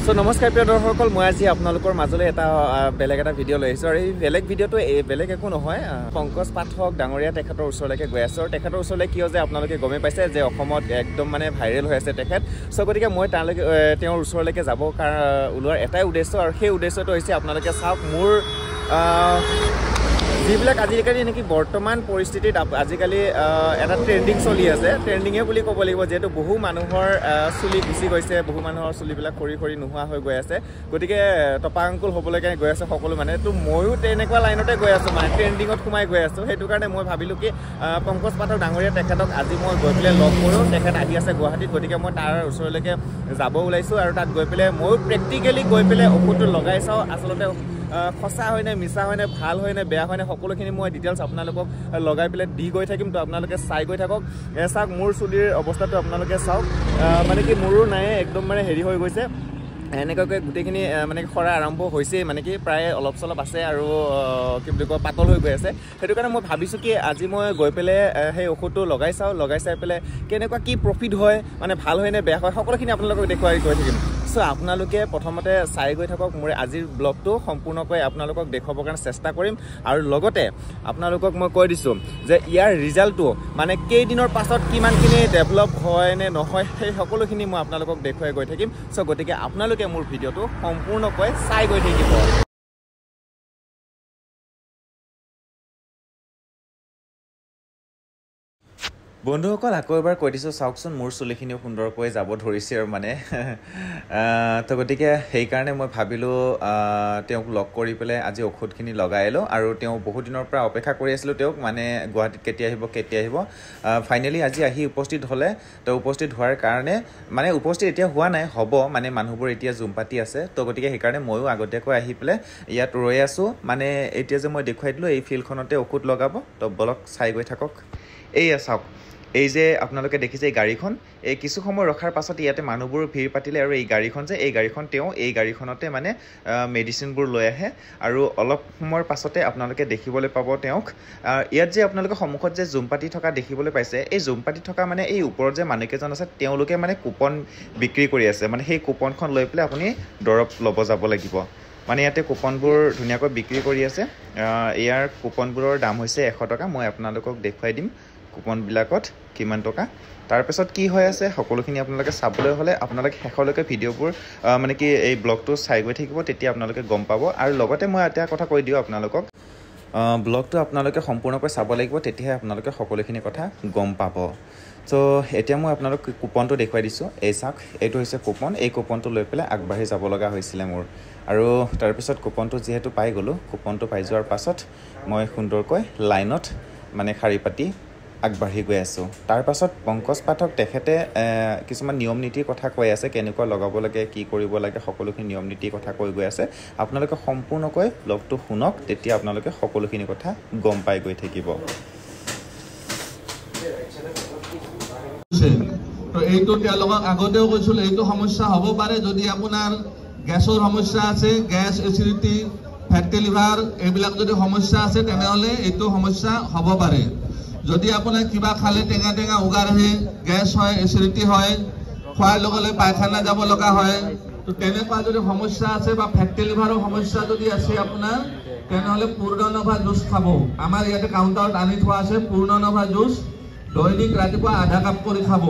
So নমস্কাৰ প্ৰিয় দৰ্শকসকল, মই আজি আপোনালোকৰ মাজলৈ এটা বেলেগ এটা ভিডিঅ' লৈ আহিছোঁ। আৰু এই ভিডিঅ'টো বেলেগ একো নহয়, পংকজ পাঠক ডাঙৰীয়া তেখেতৰ ওচৰলৈকে গৈ আছোঁ। আৰু তেখেতৰ ওচৰলৈ কিয় যে আপোনালোকে গমেই পাইছে যে অসমত একদম মানে ভাইৰেল হৈ আছে তেখেত। চ' গতিকে মই তালৈকে তেওঁৰ ওচৰলৈকে যাব ওলোৱাৰ এটাই উদ্দেশ্য, আৰু সেই উদ্দেশ্যটো হৈছে আপোনালোকে চাওক মোৰ যিবিলাক আজিকালি নেকি বৰ্তমান পৰিস্থিতিত আজিকালি এটা ট্ৰেণ্ডিং চলি আছে, ট্ৰেণ্ডিঙে বুলি ক'ব লাগিব, যিহেতু বহু মানুহৰ চুলি গুচি গৈছে, বহু মানুহৰ চুলিবিলাক সৰি নোহোৱা হৈ গৈ আছে। গতিকে টপাংকুল হ'বলৈকে গৈ আছে সকলো মানে। তো ময়ো তেনেকুৱা লাইনতে গৈ আছোঁ, মানে ট্ৰেণ্ডিঙত সোমাই গৈ আছোঁ। সেইটো কাৰণে মই ভাবিলোঁ কি পংকজ পাঠক ডাঙৰীয়া তেখেতক আজি মই গৈ পেলাই লগ কৰোঁ। তেখেত আহি আছে গুৱাহাটীত, গতিকে মই তাৰ ওচৰলৈকে যাব ওলাইছোঁ। আৰু তাত গৈ পেলাই ময়ো প্ৰেক্টিকেলি গৈ পেলাই ঔষধটো লগাই চাওঁ, আচলতে সঁচা হয়নে, মিছা হয়নে, ভাল হয়নে, বেয়া হয়নে, সকলোখিনি মই ডিটেইলছ আপোনালোকক লগাই পেলাই দি গৈ থাকিম। তো আপোনালোকে চাই গৈ থাকক। চাওক মোৰ চুলিৰ অৱস্থাটো আপোনালোকে চাওক, মানে কি মোৰো নাই একদম মানে হেৰি হৈ গৈছে। এনেকুৱাকৈ গোটেইখিনি মানে সৰা আৰম্ভ হৈছেই, মানে কি প্ৰায় অলপ চলপ আছে আৰু কি বুলি কয় পাতল হৈ গৈ আছে। সেইটো কাৰণে মই ভাবিছোঁ কি আজি মই গৈ পেলাই সেই ঔষধটো লগাই চাওঁ, লগাই চাই পেলাই কেনেকুৱা কি প্ৰফিট হয়, মানে ভাল হয় নে বেয়া হয়, সকলোখিনি আপোনালোকক দেখুৱাই গৈ থাকিম। চ' আপোনালোকে প্ৰথমতে চাই গৈ থাকক। মোৰ আজিৰ ব্লগটো সম্পূৰ্ণকৈ আপোনালোকক দেখুৱাবৰ কাৰণে চেষ্টা কৰিম। আৰু লগতে আপোনালোকক মই কৈ দিছোঁ যে ইয়াৰ ৰিজাল্টটো মানে কেইদিনৰ পাছত কিমানখিনি ডেভেলপ হয় নে নহয়, সেই সকলোখিনি মই আপোনালোকক দেখুৱাই গৈ থাকিম। চ' গতিকে আপোনালোকে মোৰ ভিডিঅ'টো সম্পূৰ্ণকৈ চাই গৈ থাকিব। বন্ধুসকল, আকৌ এবাৰ কৈ দিছোঁ, চাওকচোন মোৰ চুলিখিনিও সুন্দৰকৈ যাব ধৰিছে আৰু মানে তো গতিকে সেইকাৰণে মই ভাবিলোঁ তেওঁক লগ কৰি পেলাই আজি ঔষধখিনি লগাই লওঁ। আৰু তেওঁ বহুত দিনৰ পৰা অপেক্ষা কৰি আছিলোঁ তেওঁক, মানে গুৱাহাটীত কেতিয়া আহিব। ফাইনেলি আজি আহি উপস্থিত হ'লে। তো উপস্থিত হোৱাৰ কাৰণে মানে উপস্থিত এতিয়া হোৱা নাই, হ'ব মানে মানুহবোৰ এতিয়া জুম পাতি আছে। তো গতিকে সেইকাৰণে ময়ো আগতীয়াকৈ আহি পেলাই ইয়াত ৰৈ আছোঁ। মানে এতিয়া যে মই দেখুৱাই দিলোঁ এই ফিল্ডখনতে ঔষধ লগাব। তো বলক চাই গৈ থাকক। এইয়া চাওক, এই যে আপোনালোকে দেখিছে এই গাড়ীখন, এই কিছু সময় ৰখাৰ পাছত ইয়াতে মানুহবোৰ ভিৰ পাতিলে। আৰু এই গাড়ীখন যে এই গাড়ীখন তেওঁ এই গাড়ীখনতে মানে মেডিচিনবোৰ লৈ আহে। আৰু অলপ সময়ৰ পাছতে আপোনালোকে দেখিবলৈ পাব তেওঁক। ইয়াত যে আপোনালোকে সন্মুখত যে জুম পাতি থকা দেখিবলৈ পাইছে, এই জুম পাতি থকা মানে এই ওপৰত যে মানুহকেইজন আছে, তেওঁলোকে মানে কুপন বিক্ৰী কৰি আছে। মানে সেই কুপনখন লৈ পেলাই আপুনি দৰৱ ল'ব যাব লাগিব। মানে ইয়াতে কুপনবোৰ ধুনীয়াকৈ বিক্ৰী কৰি আছে। ইয়াৰ কুপনবোৰৰ দাম হৈছে 100 টকা। মই আপোনালোকক দেখুৱাই দিম কুপনবিলাকত কিমান টকা। তাৰপিছত কি হৈ আছে সকলোখিনি আপোনালোকে চাবলৈ হ'লে আপোনালোকে শেষলৈকে ভিডিঅ'বোৰ মানে কি এই ব্লগটো চাই গৈ থাকিব, তেতিয়া আপোনালোকে গম পাব। আৰু লগতে মই এটা কথা কৈ দিওঁ আপোনালোকক, ব্লগটো আপোনালোকে সম্পূৰ্ণকৈ চাব লাগিব, তেতিয়াহে আপোনালোকে সকলোখিনি কথা গম পাব। চ' এতিয়া মই আপোনালোক কুপনটো দেখুৱাই দিছোঁ। এই চাওক, এইটো হৈছে কুপন। এই কুপনটো লৈ পেলাই আগবাঢ়ি যাব লগা হৈছিলে মোৰ। আৰু তাৰপিছত কুপনটো যিহেতু পাই গ'লোঁ, কুপনটো পাই যোৱাৰ পাছত মই সুন্দৰকৈ লাইনত মানে শাৰী পাতি আগবাঢ়ি গৈ আছোঁ। তাৰ পাছত পংকজ পাঠক তেখেতে কিছুমান নিয়ম নীতিৰ কথা কৈ আছে, কেনেকুৱা লগাব লাগে, কি কৰিব লাগে, সকলোখিনি নিয়ম নীতিৰ কথা কৈ গৈ আছে। আপোনালোকে সম্পূৰ্ণকৈ ব্লগটো শুনক, তেতিয়া আপোনালোকে সকলোখিনি কথা গম পাই গৈ থাকিব। তো এইটো তেওঁলোকক আগতেও কৈছিল, এইটো সমস্যা হ'ব পাৰে যদি আপোনাৰ গেছৰ সমস্যা আছে, গেছ, এচিডিটি, ফেটি লিভাৰ এইবিলাক যদি সমস্যা আছে, তেনেহ'লে এইটো সমস্যা হ'ব পাৰে। যদি আপোনাৰ কিবা খালে টেঙা উগাৰ আহে, গেছ হয়, এচিডিটি হয়, খোৱাৰ লগে লগে পায়খানা যাব লগা হয়, তো তেনেকুৱা যদি সমস্যা আছে বা ফেটি লিভাৰৰ সমস্যা যদি আছে আপোনাৰ, তেনেহ'লে পূৰ্ণনভা জুচ খাব। আমাৰ ইয়াতে কাউণ্টাৰত আনি থোৱা আছে পূৰ্ণনভা জুচ। দৈনিক ৰাতিপুৱা আধা কাপ কৰি খাব।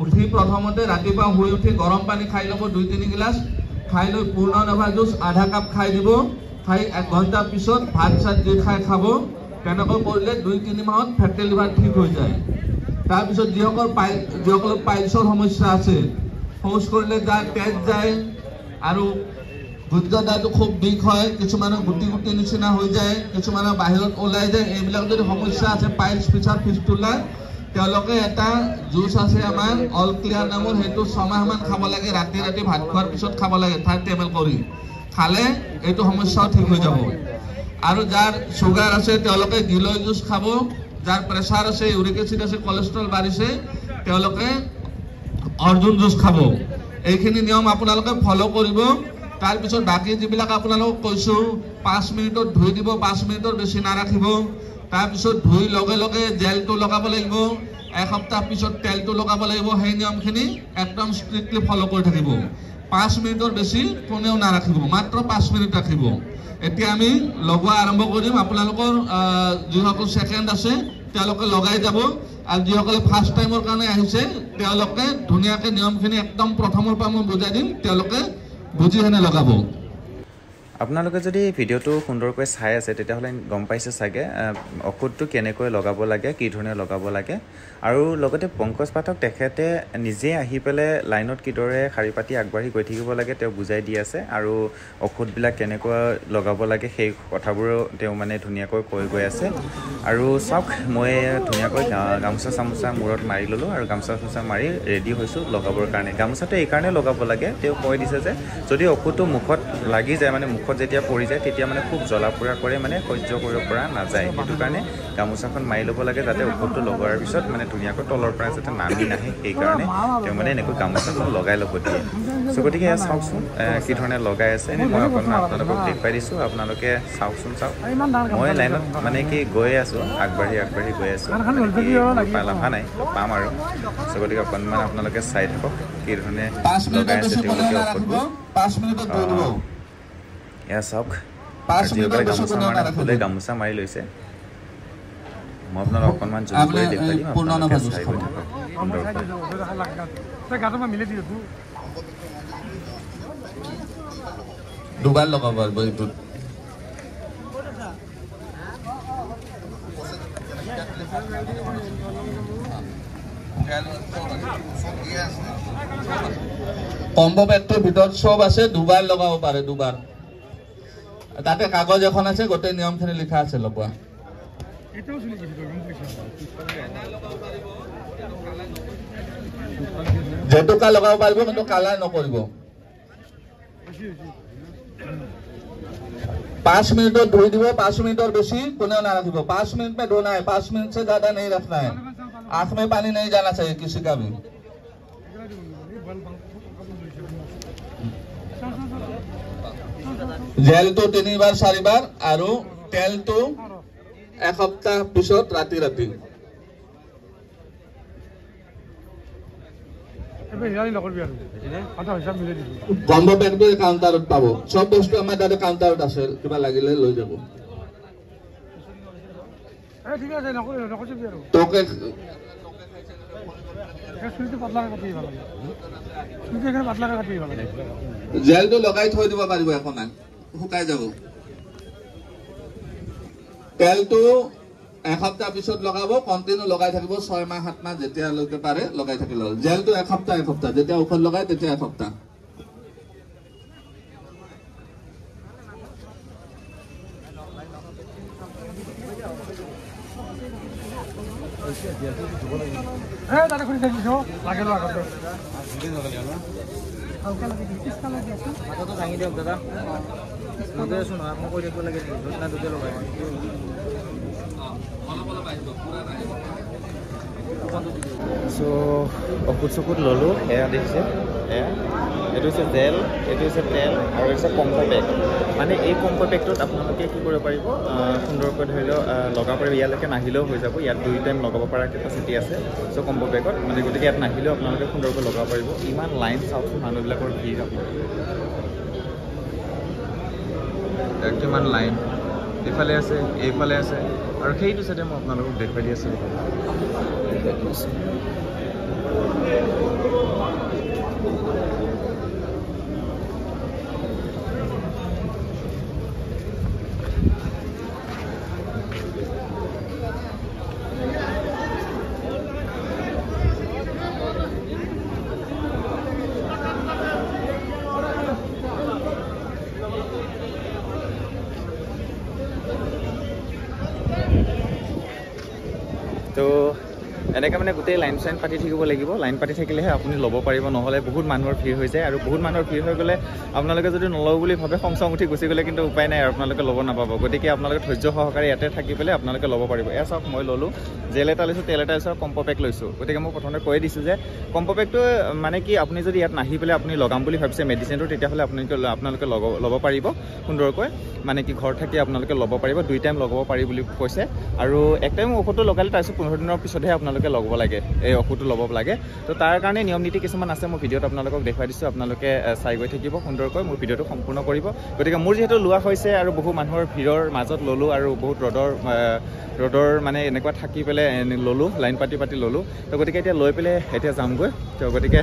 উঠি প্ৰথমতে ৰাতিপুৱা শুই উঠি গৰম পানী খাই ল'ব 2-3 গিলাচ, খাই লৈ পূৰ্ণনভা জুচ আধা কাপ খাই দিব। খাই 1 ঘণ্টাৰ পিছত ভাত চাত দি খাই খাব। তেনেকৈ কৰিলে 2-3 মাহত ফেটি লিভাৰ ঠিক হৈ যায়। তাৰপিছত যিসকলৰ পাইলছৰ সমস্যা আছে, শৌচ কৰিলে তেজ যায় আৰু গুদ্ৰদাটো খুব বিষ হয়, কিছুমানৰ গুটি নিচিনা হৈ যায়, কিছুমানৰ বাহিৰত ওলাই যায়, এইবিলাক যদি সমস্যা আছে পাইলছ, প্ৰেছাৰ, ফিস্টুলা, তেওঁলোকে এটা জুচ আছে আমাৰ অল ক্লিয়াৰ নামৰ, সেইটো 6 মাহমান খাব লাগে। ৰাতি ভাত খোৱাৰ পিছত খাব লাগে 30 ml কৰি। খালে এইটো সমস্যাও ঠিক হৈ যাব। আৰু যাৰ চুগাৰ আছে তেওঁলোকে গিলয় জুচ খাব। যাৰ প্ৰেছাৰ আছে, ইউৰিক এচিড আছে, কলেষ্ট্ৰল বাঢ়িছে, তেওঁলোকে অৰ্জুন জুচ খাব। এইখিনি নিয়ম আপোনালোকে ফ'ল' কৰিব। তাৰপিছত বাকী যিবিলাক আপোনালোকক কৈছোঁ, 5 মিনিটত ধুই দিব, 5 মিনিটৰ বেছি নাৰাখিব। তাৰপিছত ধুই লগে লগে জেলটো লগাব লাগিব। এসপ্তাহ পিছত তেলটো লগাব লাগিব সেই নিয়মখিনি একদম ষ্ট্ৰিক্টলি ফ'ল' কৰি থাকিব 5 মিনিটৰ বেছি কোনেও নাৰাখিব মাত্ৰ 5 মিনিট ৰাখিব এতিয়া আমি লগোৱা আৰম্ভ কৰিম আপোনালোকৰ যিসকল সেকেন্ড আছে তেওঁলোকে লগাই যাব আৰু যিসকলে ফাৰ্ষ্ট টাইমৰ কাৰণে আহিছে তেওঁলোকে ধুনীয়াকৈ নিয়মখিনি একদম প্ৰথমৰ পৰা মই বুজাই দিম তেওঁলোকে বুজি হেনে লগাব আপোনালোকে যদি ভিডিঅ'টো সুন্দৰকৈ চাই আছে তেতিয়াহ'লে গম পাইছে চাগে ঔষধটো কেনেকৈ লগাব লাগে কি ধৰণে লগাব লাগে আৰু লগতে পংকজ পাঠক তেখেতে নিজে আহি পেলাই লাইনত কিদৰে শাৰী পাতি আগবাঢ়ি গৈ থাকিব লাগে তেওঁ বুজাই দি আছে আৰু ঔষধবিলাক কেনেকৈ লগাব লাগে সেই কথাবোৰো তেওঁ মানে ধুনীয়াকৈ কৈ গৈ আছে আৰু চাওক মই ধুনীয়াকৈ গামোচা চামোচা মূৰত মাৰি ল'লোঁ আৰু গামোচা চামোচা মাৰি ৰেডি হৈছোঁ লগাবৰ কাৰণে গামোচাটো এইকাৰণে লগাব লাগে তেওঁ কৈ দিছে যে যদি ঔষধটো মুখত লাগি যায় মানে মুখত যেতিয়া পৰি যায় তেতিয়া মানে খুব জ্বলা পোৰা কৰে মানে সহ্য কৰিব পৰা নাযায় সেইটো কাৰণে গামোচাখন মাৰি ল'ব লাগে যাতে ঔষধটো লগোৱাৰ পিছত মানে ধুনীয়াকৈ তলৰ পৰা যাতে নামি নাহে সেইকাৰণে তেওঁ মানে এনেকৈ গামোচাখন লগাই ল'ব দিয়ে চ' গতিকে এয়া চাওকচোন কি ধৰণে লগাই আছে মই অকণমান আপোনালোকক দেখুৱাই দিছোঁ আপোনালোকে চাওকচোন চাওক মই লাইনত মানে কি গৈ আছোঁ আগবাঢ়ি গৈ আছোঁ লাভা নাই পাম আৰু চ' গতিকে অকণমান আপোনালোকে চাই থাকক কি ধৰণে লগাই আছে তেওঁলোকে ঔষধবোৰ 5 মিনিটত গৈ দিব এয়া চাওক যিসকলে গামোচা মাৰে ফুলে গামোচা মাৰি লৈছে মই আপোনালোক অকণমান জুম কৰি দেখুৱাই দিম আপোনালোকে চাই গৈ থাকক দুবাৰ লগাব এইটোত কম্বো পেকটোৰ ভিতৰত চব আছে দুবাৰ লগাব পাৰে দুবাৰ তাতে কাগজ এখন আছে গোটেই নিয়মখিনি লিখা আছে লগোৱা জেতুকা লগাব পাৰিব কিন্তু কালাৰ নকৰিব 5 मिनट धोई দিব 5 मिनट বেশি কোনেও না রাখবো 5 मिनट में धोना है 5 मिनट से ज्यादा नहीं रखना है आंख में पानी नहीं जाना चाहिए किसी का भी जेल तो 3 बार 4 बार और तेल तो एक सप्ताह पिছত राति राति কম্বো পেকটো কাউন্টাৰত পাব সব বস্তু আমাৰ দাদা কাউন্টাৰত আছে কিবা লাগিলে লৈ যাব ঠিক আছে নকৰিবি আৰু তোকে সুইটো পাতলা কাটি ভাল লাগে সুইটো এখানে পাতলা কাটি ভাল লাগে জেলটো লগাই থৈ দিব পাৰিব এখন শুকাই যাব তেলটো এক সপ্তাহ পিছত লগাব কন্টিনিউ লগাই থাকিব 6 মাহ 7 মাহ যেতিয়া লৈকে পাৰে লগাই থাকিল জেলটো এক সপ্তাহ যেতিয়া ঔষধ লগাই তেতিয়া এক সপ্তাহ এ দাদা খুলি থাকিছো লাগেলো আগতে হালকা লাগে কিস্তা লাগে আছে মাথাটো ভাঙি দিয়ক দাদা নদে শুনো আপনি কই দেখব লাগে না দুতে লগাই সো ঔষধ চকুত ল'লোঁ এয়া দেখিছে এয়া এইটো হৈছে জেল এইটো হৈছে তেল আৰু হৈছে কম্বো পেক মানে এই কম্বো পেকটোত আপোনালোকে কি কৰিব পাৰিব সুন্দৰকৈ ধৰি লওক লগাব পাৰিব ইয়ালৈকে নাহিলেও হৈ যাব ইয়াত 2 টাইম লগাব পৰা কেপাচিটি আছে চ' কম্বো পেকত মানে গতিকে ইয়াত নাহিলেও আপোনালোকে সুন্দৰকৈ লগাব পাৰিব ইমান লাইন চাওকচোন মানুহবিলাকৰ ভিৰ আপোনাৰ কিমান লাইন এইফালে আছে এইফালে আছে আৰু সেইটো চাইডে মই আপোনালোকক দেখুৱাই দি আছোঁ তো এনেকৈ মানে গোটেই লাইন চাইন পাতি থাকিব লাগিব লাইন পাতি থাকিলেহে আপুনি ল'ব পাৰিব নহ'লে বহুত মানুহৰ ভিৰ হৈ যায় আৰু বহুত মানুহৰ ভিৰ হৈ গ'লে আপোনালোকে যদি নলওঁ বুলি ভাবে খং উঠি গুচি গ'লে কিন্তু উপায় নাই আৰু আপোনালোকে ল'ব নাপাব গতিকে আপোনালোকে ধৈৰ্য সহকাৰে ইয়াতে থাকি পেলাই আপোনালোকে ল'ব পাৰিব এয়া চাওক মই ল'লোঁ জেল এটা লৈছোঁ তেল এটা লৈছোঁ আৰু কম্বো পেক লৈছোঁ গতিকে মই প্ৰথমতে কৈ দিছোঁ যে কম্বো পেকটো মানে কি আপুনি যদি ইয়াত নাহি পেলাই আপুনি লগাম বুলি ভাবিছে মেডিচিনটো তেতিয়াহ'লে আপোনালোকে ল'ব পাৰিব সুন্দৰকৈ মানে কি ঘৰত থাকি আপোনালোকে ল'ব পাৰিব 2 টাইম লগাব পাৰি বুলি কৈছে আৰু এক টাইম ঔষধটো লগালে তাৰপিছত 15 দিনৰ পিছতহে আপোনালোকে ল'ব লাগে এই ঔষধটো ল'ব লাগে তো তাৰ কাৰণে নিয়ম নীতি কিছুমান আছে মই ভিডিঅ'ত আপোনালোকক দেখুৱাই দিছোঁ আপোনালোকে চাই গৈ থাকিব সুন্দৰকৈ মোৰ ভিডিঅ'টো সম্পূৰ্ণ কৰিব গতিকে মোৰ যিহেতু লোৱা হৈছে আৰু বহু মানুহৰ ভিৰৰ মাজত ল'লোঁ আৰু বহুত ৰ'দৰ মানে এনেকুৱা থাকি পেলাই ল'লোঁ লাইন পাতি ল'লোঁ তো গতিকে এতিয়া লৈ পেলাই এতিয়া যামগৈ তো গতিকে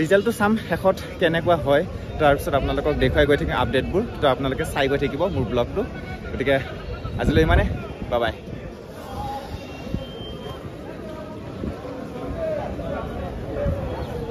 ৰিজাল্টটো চাম শেষত কেনেকুৱা হয় তাৰপিছত আপোনালোকক দেখুৱাই গৈ থাকিম আপডেটবোৰ তো আপোনালোকে চাই গৈ থাকিব মোৰ ব্লগটো গতিকে আজিলৈ ইমানে বাই বাই